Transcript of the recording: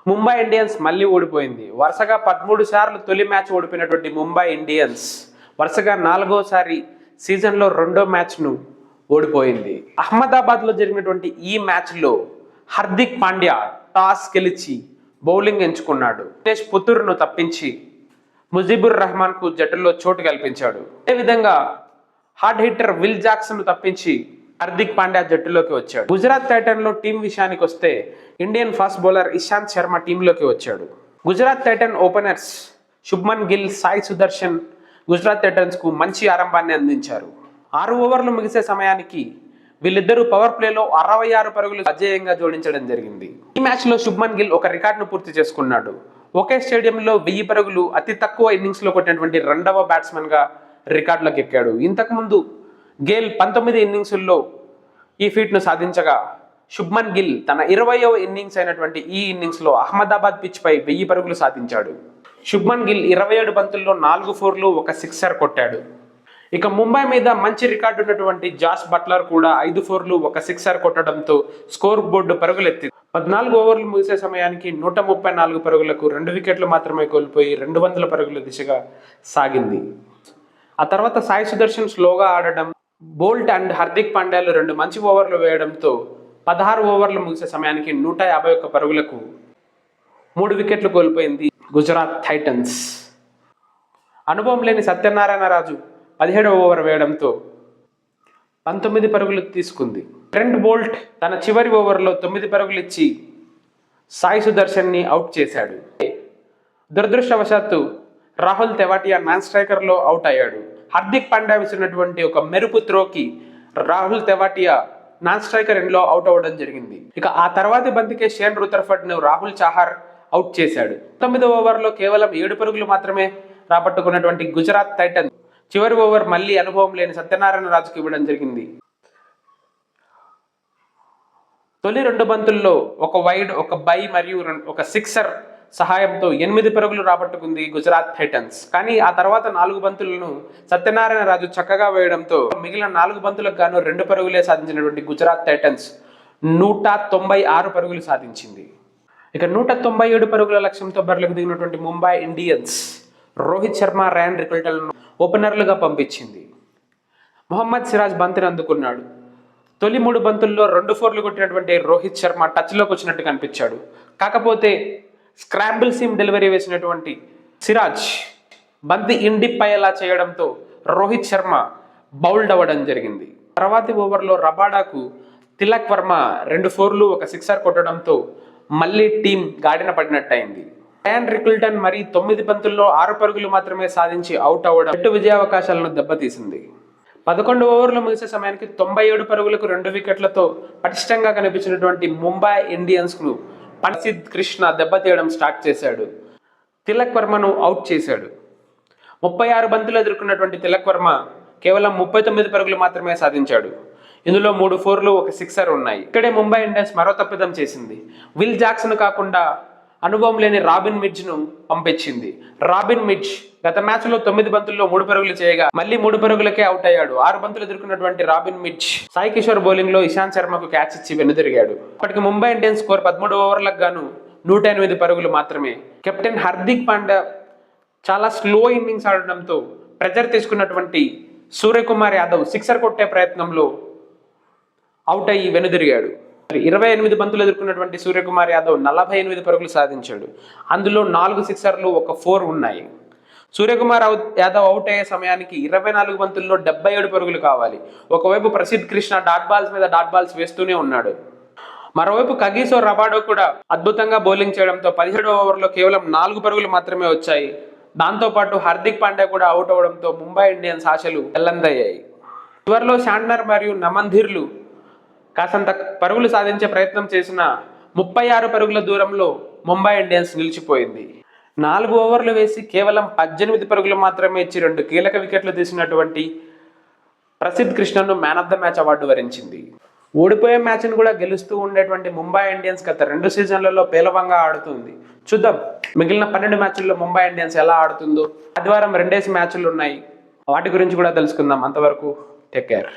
Mumbai Indians మళ్ళీ ఓడిపోయింది. వరుసగా 13 సార్లు తొలి మ్యాచ్ ఓడిపోయినటువంటి ముంబై ఇండియన్స్ వరుసగా 4వసారి సీజన్లో 2వ మ్యాచ్ను ఓడిపోయింది. అహ్మదాబాద్లో జరిగినటువంటి ఈ మ్యాచ్లో హార్దిక్ పాండ్యా టాస్ గెలిచి బౌలింగ్ ఎంచుకున్నాడు. దినేష్ పుత్తూరును తప్పించి ముజీబుర్ రెహమాన్కు జట్టులో చోటు కల్పించాడు. అదేవిధంగా హార్డ్ హిట్టర్ విల్ జాక్సన్ తప్పించి హార్దిక్ పాండ్యా జట్టులోకి వచ్చాడు. గుజరాత్ టైటన్లో టీం విషయానికి వస్తే Indian fast bowler Ishant Sharma టీంలోకి వచ్చాడు. గుజరాత్ టైటన్ ఓపెనర్స్ శుభ్మన్ గిల్, సాయి సుదర్శన్ గుజరాత్ టైటన్స్కు మంచి ఆరంభాన్ని అందించారు. 6 ఓవర్లు ముగిసే సమయానికి వీళ్ళిద్దరూ పవర్ ప్లేలో 66 పరుగులు అజేయంగా జోడించడం జరిగింది. ఈ మ్యాచ్లో శుభ్మన్ గిల్ ఒక రికార్డును పూర్తి చేసుకున్నాడు. ఒకే స్టేడియంలో 1000 పరుగులు అతి తక్కువ ఇన్నింగ్స్లో కొట్టినటువంటి 2వ బ్యాట్స్మెన్గా రికార్డులోకి ఎక్కాడు. ఇంతకుముందు గేల్ 19 ఇన్నింగ్స్ల్లో ఈ ఫీట్ను సాధించగా శుభ్మన్ గిల్ తన 20వ ఇన్నింగ్స్ అయినటువంటి ఈ ఇన్నింగ్స్లో అహ్మదాబాద్ పిచ్పై 1000 పరుగులు సాధించాడు. శుభ్మన్ గిల్ 27 బంతుల్లో 4 ఫోర్లు, 1 సిక్సర్ కొట్టాడు. ఇక ముంబై మీద మంచి రికార్డు ఉన్నటువంటి జాస్ బట్లర్ కూడా 5 ఫోర్లు, 1 సిక్సర్ కొట్టడంతో స్కోర్ బోర్డు పరుగులెత్తింది. 14 ఓవర్లు ముగిసే సమయానికి 134 పరుగులకు 2 వికెట్లు మాత్రమే కోల్పోయి 200 పరుగుల దిశగా సాగింది. ఆ తర్వాత సాయి సుదర్శన్ స్లోగా ఆడడం, బోల్ట్ అండ్ హార్దిక్ పాండ్యాలు 2 మంచి ఓవర్లు వేయడంతో 16 ఓవర్లు ముగిసే సమయానికి 151 పరుగులకు 3 వికెట్లు కోల్పోయింది గుజరాత్ టైటన్స్. అనుభవం లేని సత్యనారాయణ రాజు 17వ ఓవర్ వేయడంతో 19 పరుగులు తీసుకుంది. ట్రెంట్ బోల్ట్ తన చివరి ఓవర్లో 9 పరుగులు ఇచ్చి సాయి సుదర్శన్ని అవుట్ చేశాడు. దురదృష్టవశాత్తు రాహుల్ తెవాటియా నాన్ స్ట్రైకర్లో అవుట్ అయ్యాడు. హార్దిక్ పాండ్యా విసిరినటువంటి ఒక మెరుపు త్రోకి రాహుల్ తెవాటియా నాన్ స్ట్రైకర్ ఎండ్లో అవుట్ అవ్వడం జరిగింది. ఇక ఆ తర్వాతి బంతికే షేన్ రుదర్ఫర్డ్ను రాహుల్ చాహర్ అవుట్ చేశాడు. 9వ ఓవర్లో కేవలం 7 పరుగులు మాత్రమే రాబట్టుకున్నటువంటి గుజరాత్ టైటన్స్ చివరి ఓవర్ మళ్ళీ అనుభవం లేని సత్యనారాయణ రాజుకు ఇవ్వడం జరిగింది. తొలి 2 బంతుల్లో 1 వైడ్, 1 బై మరియు 1 సిక్సర్ సహాయంతో 8 పరుగులు రాబట్టుకుంది గుజరాత్ టైటన్స్. కానీ ఆ తర్వాత 4 బంతులను సత్యనారాయణ రాజు చక్కగా వేయడంతో మిగిలిన 4 బంతులకు గాను 2 పరుగులే సాధించినటువంటి గుజరాత్ టైటన్స్ 196 పరుగులు సాధించింది. ఇక 197 పరుగుల లక్ష్యంతో బరిలోకి దిగినటువంటి ముంబై ఇండియన్స్ రోహిత్ శర్మ, ర్యాన్ రికల్టన్లను ఓపెనర్లుగా పంపించింది. మొహమ్మద్ సిరాజ్ బంతిని అందుకున్నాడు. తొలి 3 బంతుల్లో 2 ఫోర్లు కొట్టినటువంటి రోహిత్ శర్మ టచ్లోకి వచ్చినట్టు కనిపించాడు. కాకపోతే స్క్రాంబుల్ సీమ్ డెలివరీ వేసినటువంటి సిరాజ్ బంతి ఇండిప్ అయ్యేలా చేయడంతో రోహిత్ శర్మ బౌల్డ్ అవ్వడం జరిగింది. తర్వాతి ఓవర్లో రబాడాకు తిలక్ వర్మ 2 ఫోర్లు, 1 సిక్సర్ కొట్టడంతో మళ్ళీ టీం గాడిన పడినట్టయింది. ర్యాన్ రికల్టన్ మరి 9 బంతుల్లో 6 పరుగులు మాత్రమే సాధించి అవుట్ అవ్వడం జట్టు విజయావకాశాలను దెబ్బతీసింది. 11 ఓవర్లు ముగిసే సమయానికి 97 పరుగులకు 2 వికెట్లతో పటిష్టంగా కనిపించినటువంటి ముంబై ఇండియన్స్ను ప్రసిద్ధ్ కృష్ణ దెబ్బతీయడం స్టార్ట్ చేశాడు. తిలక్ వర్మను అవుట్ చేశాడు. 36 బంతులు ఎదుర్కొన్నటువంటి తిలక్ వర్మ కేవలం 39 పరుగులు మాత్రమే సాధించాడు. ఇందులో 3 ఫోర్లు, 1 సిక్సర్ ఉన్నాయి. ఇక్కడే ముంబై ఇండియన్స్ మరో తప్పిదం చేసింది. విల్ జాక్సన్ కాకుండా అనుభవం లేని రాబిన్ మిడ్జ్ను పంపించింది. రాబిన్ మిడ్జ్ గత మ్యాచ్లో 9 బంతుల్లో 3 పరుగులు చేయగా మళ్ళీ 3 పరుగులకే అవుట్ అయ్యాడు. 6 బంతులు ఎదుర్కొన్నటువంటి రాబిన్ మిడ్జ్ సాయి కిషోర్ బౌలింగ్లో ఇషాంత్ శర్మకు క్యాచ్ ఇచ్చి వెనుదిరిగాడు. అప్పటికి ముంబై ఇండియన్స్ స్కోర్ 13 ఓవర్లకు గాను 108 పరుగులు మాత్రమే. కెప్టెన్ హార్దిక్ పాండ్యా చాలా స్లో ఇన్నింగ్స్ ఆడడంతో ప్రెజర్ తీసుకున్నటువంటి సూర్యకుమార్ యాదవ్ సిక్సర్ కొట్టే ప్రయత్నంలో అవుట్ అయ్యి వెనుదిరిగాడు. 28 బంతులు ఎదుర్కొన్నటువంటి సూర్యకుమార్ యాదవ్ 48 పరుగులు సాధించాడు. అందులో 4 సిక్సర్లు, 1 ఫోర్ ఉన్నాయి. సూర్యకుమార్ యాదవ్ అవుట్ అయ్యే సమయానికి 24 బంతుల్లో 77 పరుగులు కావాలి. ఒకవైపు ప్రసిద్ధ్ కృష్ణ డాట్ బాల్స్ మీద డాట్ బాల్స్ వేస్తూనే ఉన్నాడు. మరోవైపు కగిసో రబాడో కూడా అద్భుతంగా బౌలింగ్ చేయడంతో 17వ ఓవర్లో కేవలం 4 పరుగులు మాత్రమే వచ్చాయి. దాంతోపాటు హార్దిక్ పాండ్యా కూడా అవుట్ అవడంతో ముంబై ఇండియన్స్ ఆశలు తెల్లందయ్యాయి. చివరిలో శాంట్నర్ మరియు నమంధీర్లు కాసంత పరుగులు సాధించే ప్రయత్నం చేసిన 36 పరుగుల దూరంలో ముంబై ఇండియన్స్ నిలిచిపోయింది. 4 ఓవర్లు వేసి కేవలం 18 పరుగులు మాత్రమే ఇచ్చి 2 కీలక వికెట్లు తీసినటువంటి ప్రసిద్ధ్ కృష్ణను man of the match award వరించింది. ఓడిపోయే మ్యాచ్ను కూడా గెలుస్తూ ఉండేటువంటి ముంబై ఇండియన్స్ గత 2 సీజన్లలో పేలవంగా ఆడుతుంది. చూద్దాం మిగిలిన 12 మ్యాచ్ల్లో ముంబై ఇండియన్స్ ఎలా ఆడుతుందో. ఆదివారం 2 మ్యాచ్లు ఉన్నాయి, వాటి గురించి కూడా తెలుసుకుందాం. అంతవరకు టేక్ కేర్.